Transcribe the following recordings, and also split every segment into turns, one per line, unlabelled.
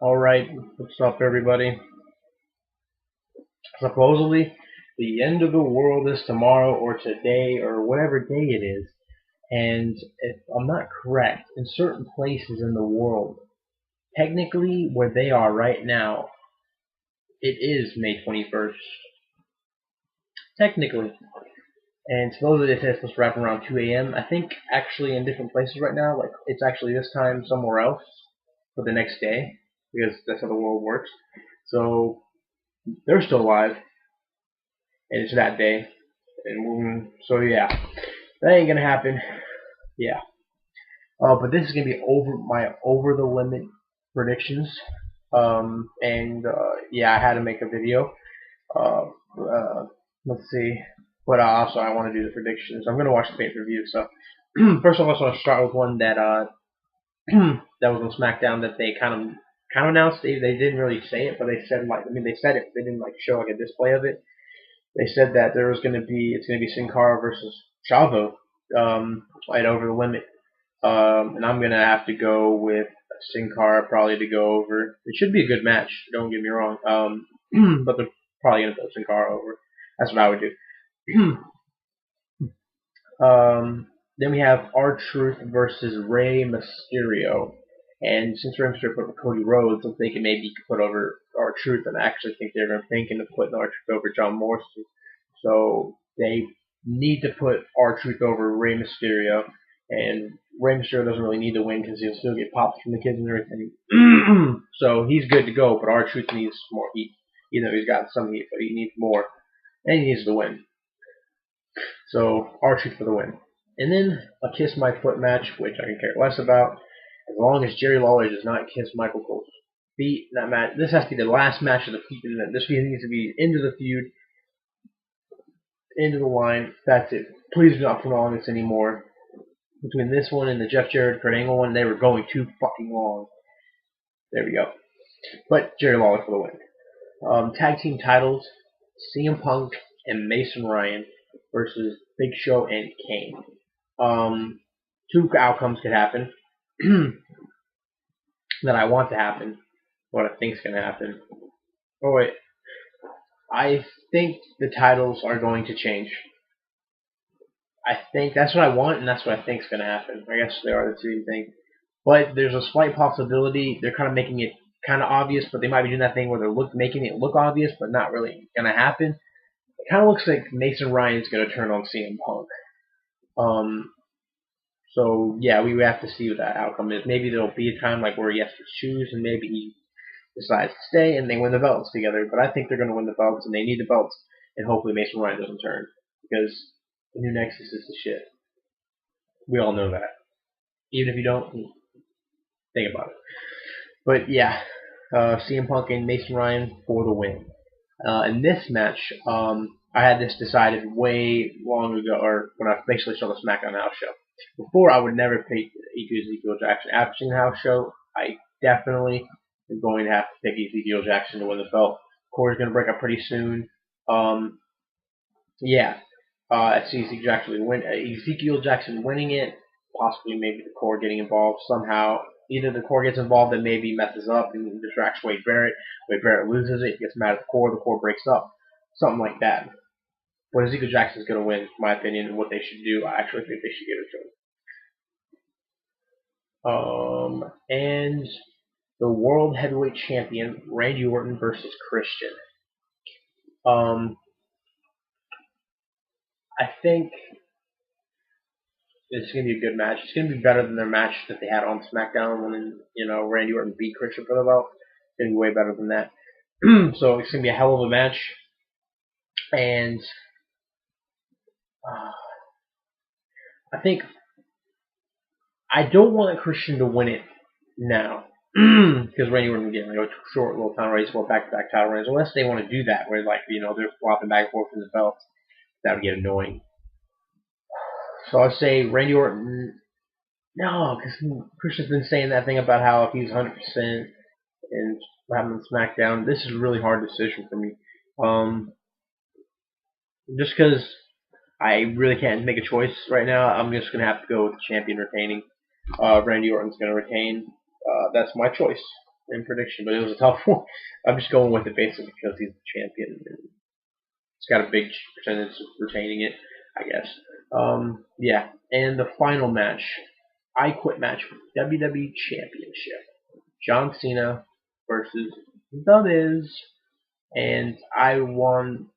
Alright, what's up everybody? Supposedly, the end of the world is tomorrow or today or whatever day it is. And if I'm not correct, in certain places in the world, technically where they are right now, it is May 21st. Technically. And supposedly they said it's supposed to wrap around 2 a.m. I think actually in different places right now, like it's actually this time somewhere else for the next day, because that's how the world works. So they're still alive, and it's that day. And so yeah, that ain't gonna happen. Yeah. But this is gonna be over the limit predictions. Yeah, I had to make a video. Uh, let's see. But also I want to do the predictions. I'm gonna watch the pay-per-view. So first of all, I just want to start with one that that was on SmackDown that they kind of announced. They didn't really say it, but they said they said it. They didn't show a display of it. They said that it's going to be Sin Cara versus Chavo, right over the limit. And I'm gonna have to go with Sin Cara probably to go over. It should be a good match. Don't get me wrong. But they're probably gonna put Sin Cara over. That's what I would do. Then we have R-Truth versus Rey Mysterio. And since Rey Mysterio put over Cody Rhodes, I'm thinking maybe he could put over R-Truth, and I actually think they're thinking of putting R-Truth over John Morrison. So they need to put R-Truth over Rey Mysterio. And Rey Mysterio doesn't really need to win because he'll still get pops from the kids and everything. So he's good to go, but R-Truth needs more heat. Even though he's got some heat, but he needs more. And he needs to win. So R-Truth for the win. And then a Kiss My Foot match, which I can care less about, as long as Jerry Lawler does not kiss Michael Cole's feet in that match. This has to be the last match of the feud. This needs to be into the feud, into the line. That's it. Please do not prolong this anymore. Between this one and the Jeff Jarrett Kurt Angle one, they were going too fucking long. There we go. But Jerry Lawler for the win. Tag team titles: CM Punk and Mason Ryan versus Big Show and Kane. Two outcomes could happen that I want to happen. What I think is going to happen. Oh wait, I think the titles are going to change. I think that's what I want, and that's what I think is going to happen. I guess they are the same thing. But there's a slight possibility they're kind of making it kind of obvious, but they might be doing that thing where they're making it look obvious, but not really going to happen. It kind of looks like Mason Ryan's going to turn on CM Punk. So yeah, we would have to see what that outcome is. Maybe there'll be a time where he has to choose, and maybe he decides to stay, and they win the belts together. But I think they're going to win the belts, and they need the belts, and hopefully Mason Ryan doesn't turn, because the new Nexus is the shit. We all know that. Even if you don't, think about it. But yeah, CM Punk and Mason Ryan for the win. In this match, I had this decided way long ago, or when I basically saw the SmackDown House show. Before, I would never pick Ezekiel Jackson. After seeing the house show, I definitely am going to have to pick Ezekiel Jackson to win the belt. Corey's going to break up pretty soon. Yeah, I see Ezekiel Jackson winning it. Possibly maybe the Corey getting involved somehow. Either the Corey gets involved and maybe messes up and distracts Wade Barrett. Wade Barrett loses it, gets mad at the Corey breaks up. Something like that. But Ezekiel Jackson's going to win, in my opinion, and what they should do, I actually think they should give it to him. And the World Heavyweight Champion, Randy Orton versus Christian. I think it's going to be a good match. It's going to be better than their match that they had on SmackDown when Randy Orton beat Christian for the belt. It's going to be way better than that. So it's going to be a hell of a match. And I think I don't want Christian to win it now. Because Randy Orton getting a short little time race for back-to-back title reigns, unless they want to do that, where they're flopping back and forth in the belts. That would get annoying. So I'd say Randy Orton. No, because Christian's been saying that thing about how if he's 100% and what happened on SmackDown. This is a really hard decision for me. Just because I really can't make a choice right now, I'm just gonna have to go with the champion retaining. Randy Orton's gonna retain. That's my choice. in prediction, but it was a tough one. I'm just going with it basically because he's the champion. And it's got a big percentage of retaining it, I guess. Yeah, and the final match, I Quit match for WWE Championship. John Cena versus The Miz, and who I want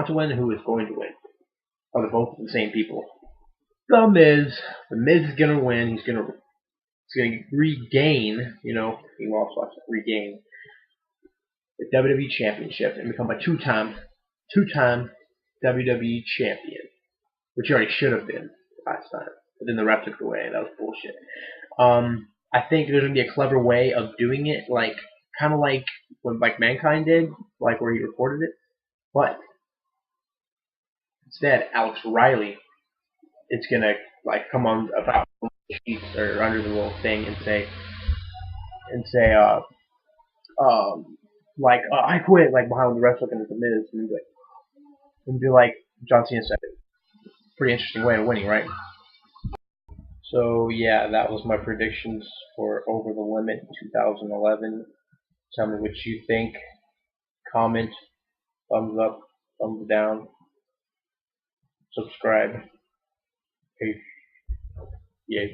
to win and who is going to win. Oh, they're both the same people. The Miz. The Miz is gonna win. He's gonna regain. He lost last regain the WWE Championship and become a two-time WWE champion, which he already should have been last time. But then the ref took it away, and that was bullshit. I think there's gonna be a clever way of doing it, kind of like what Mankind did, like where he recorded it. But instead, Alex Riley is gonna come on about the sheets or under the little thing and say I quit, behind the ref looking at the Miz and be like John Cena said it. Pretty interesting way of winning, right? So yeah, that was my predictions for Over the Limit 2011. Tell me what you think. Comment, thumbs up, thumbs down, subscribe. Peace. Yeah.